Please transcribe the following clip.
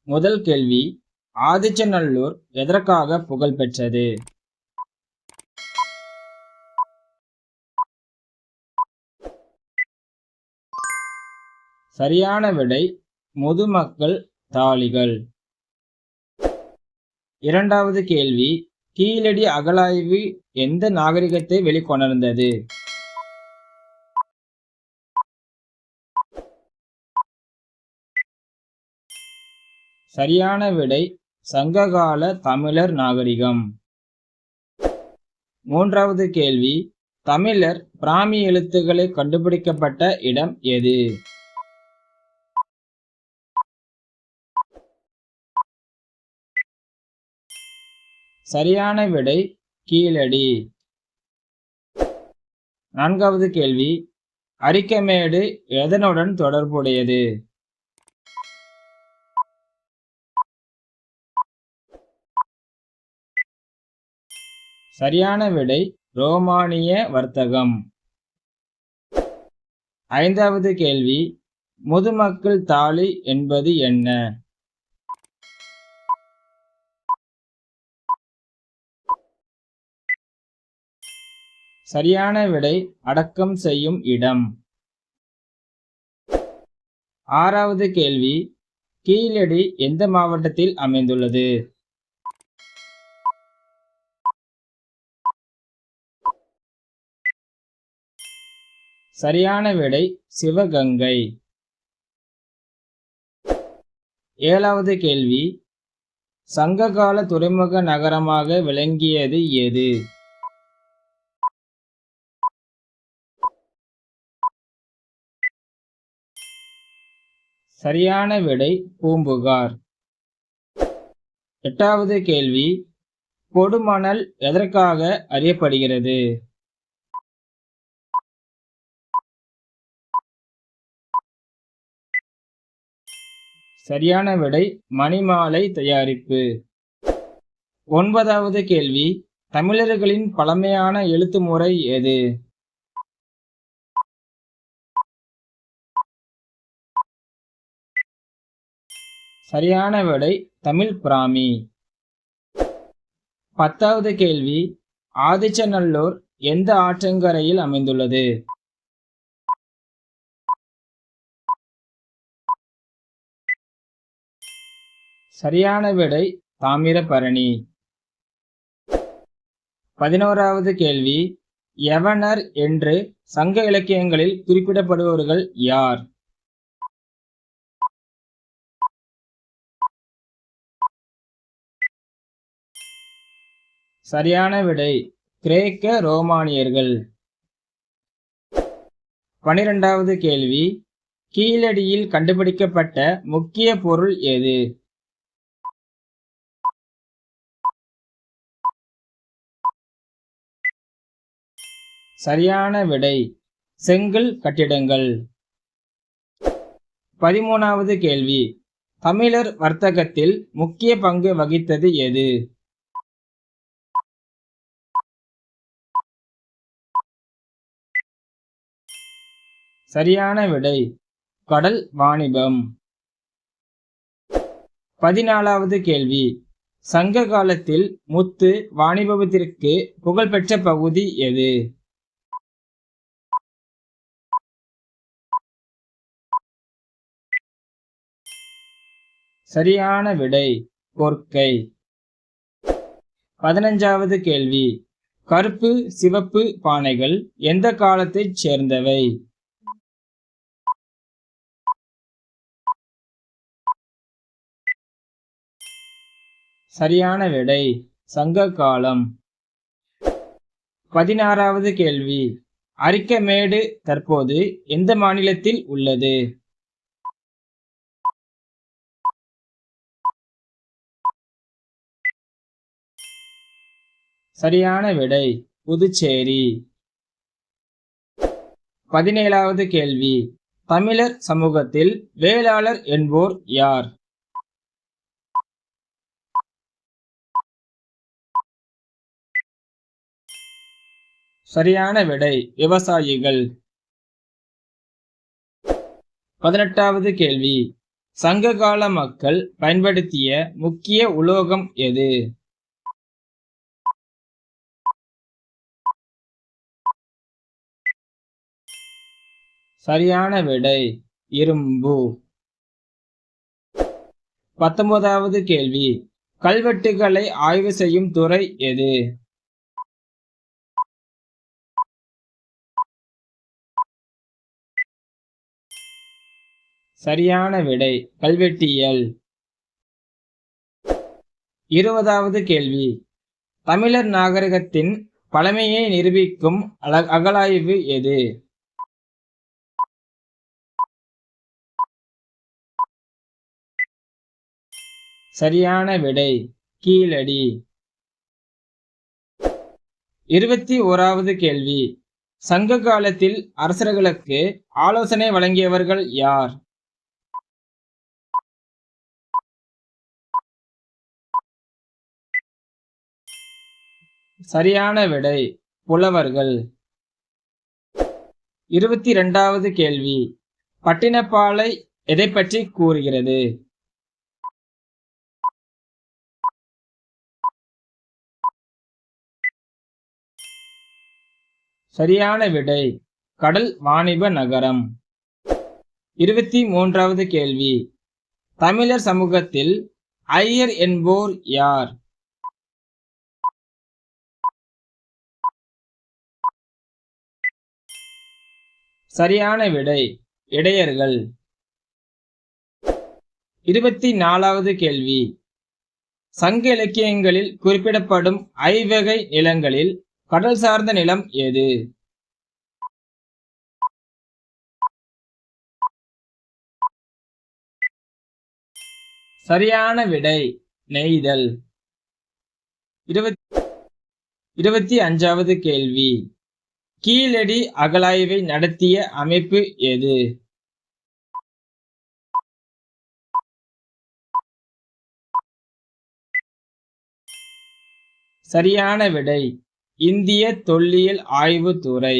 முதல் கேள்வி, ஆதிச்சநல்லூர் எதற்காக புகழ் பெற்றது? சரியான விடை முதுமக்கள் தாழிகள். இரண்டாவது கேள்வி, கீழடி அகழாய்வு எந்த நாகரிகத்தை வெளிக்கொணர்ந்தது? சரியான விடை சங்ககால தமிழர் நாகரிகம். மூன்றாவது கேள்வி, தமிழர் பிராமி எழுத்துக்களை கண்டுபிடிக்கப்பட்ட இடம் எது? சரியான விடை கீழடி. நான்காவது கேள்வி, அரிக்கமேடு எதனுடன் தொடர்புடையது? சரியான விடை ரோமானிய வர்த்தகம். ஐந்தாவது கேள்வி, முதுமக்கள் தாழி என்பது என்ன? சரியான விடை அடக்கம் செய்யும் இடம். ஆறாவது கேள்வி, கீழடி எந்த மாவட்டத்தில் அமைந்துள்ளது? சரியான விடை சிவகங்கை. ஏழாவது கேள்வி, சங்ககால துறைமுக நகரமாக விளங்கியது எது? சரியான விடை பூம்புகார். எட்டாவது கேள்வி, கொடுமணல் எதற்காக அறியப்படுகிறது? சரியான விடை மணிமாலை தயாரிப்பு. ஒன்பதாவது கேள்வி, தமிழர்களின் பழமையான எழுத்து முறை எது? சரியான விடை தமிழ் பிராமி. பத்தாவது கேள்வி, ஆதிச்சநல்லூர் எந்த ஆற்றங்கரையில் அமைந்துள்ளது? சரியான விடை தாமிரபரணி. 11வது கேள்வி, யவனர் என்று சங்க இலக்கியங்களில் குறிப்பிடப்படுபவர்கள் யார்? சரியான விடை கிரேக்க ரோமானியர்கள். 12வது கேள்வி, கீழடியில் கண்டுபிடிக்கப்பட்ட முக்கிய பொருள் எது? சரியான விடை செங்கல் கட்டிடங்கள். 13வது கேள்வி, தமிழர் வர்த்தகத்தில் முக்கிய பங்கு வகித்தது எது? சரியான விடை கடல் வாணிபம். 14வது கேள்வி, சங்க காலத்தில் முத்து வாணிபத்திற்கு புகழ்பெற்ற பகுதி எது? சரியான விடை கொர்க்கை. 15வது கேள்வி, கருப்பு சிவப்பு பானைகள் எந்த காலத்தைச் சேர்ந்தவை? சரியான விடை சங்க காலம். 16வது கேள்வி, அரிக்கமேடு தற்போது எந்த மாநிலத்தில் உள்ளது? சரியான விடை புதுச்சேரி. 17வது கேள்வி, தமிழர் சமூகத்தில் வேளாளர் என்போர் யார்? சரியான விடை விவசாயிகள். 18வது கேள்வி, சங்ககால மக்கள் பயன்படுத்திய முக்கிய உலோகம் எது? சரியான விடை இரும்பு. 19வது கேள்வி. கல்வெட்டுகளை ஆய்வு செய்யும் துறை எது? சரியான விடை கல்வெட்டியல். 20வது கேள்வி. தமிழர் நாகரிகத்தின் பழமையை நிரூபிக்கும் அகழாய்வு எது? சரியான விடை கீழடி. 21வது கேள்வி. சங்க காலத்தில் அரசர்களுக்கு ஆலோசனை வழங்கியவர்கள் யார்? சரியான விடை புலவர்கள். 22வது கேள்வி. பட்டினப்பாலை எதைப் பற்றி கூறுகிறது? சரியான விடை கடல் வாணிப நகரம். 23வது கேள்வி. தமிழர் சமூகத்தில் ஐயர் என்போர் யார்? சரியான விடை இடையர்கள். 24வது கேள்வி. சங்க இலக்கியங்களில் குறிப்பிடப்படும் ஐவகை நிலங்களில் கடல் சார்ந்த நிலம் எது? சரியான விடை நெய்தல். 25வது கேள்வி. கீழடி அகழாய்வை நடத்திய அமைப்பு எது? சரியான விடை இந்திய தொல்லியல் ஆய்வுத்துறை.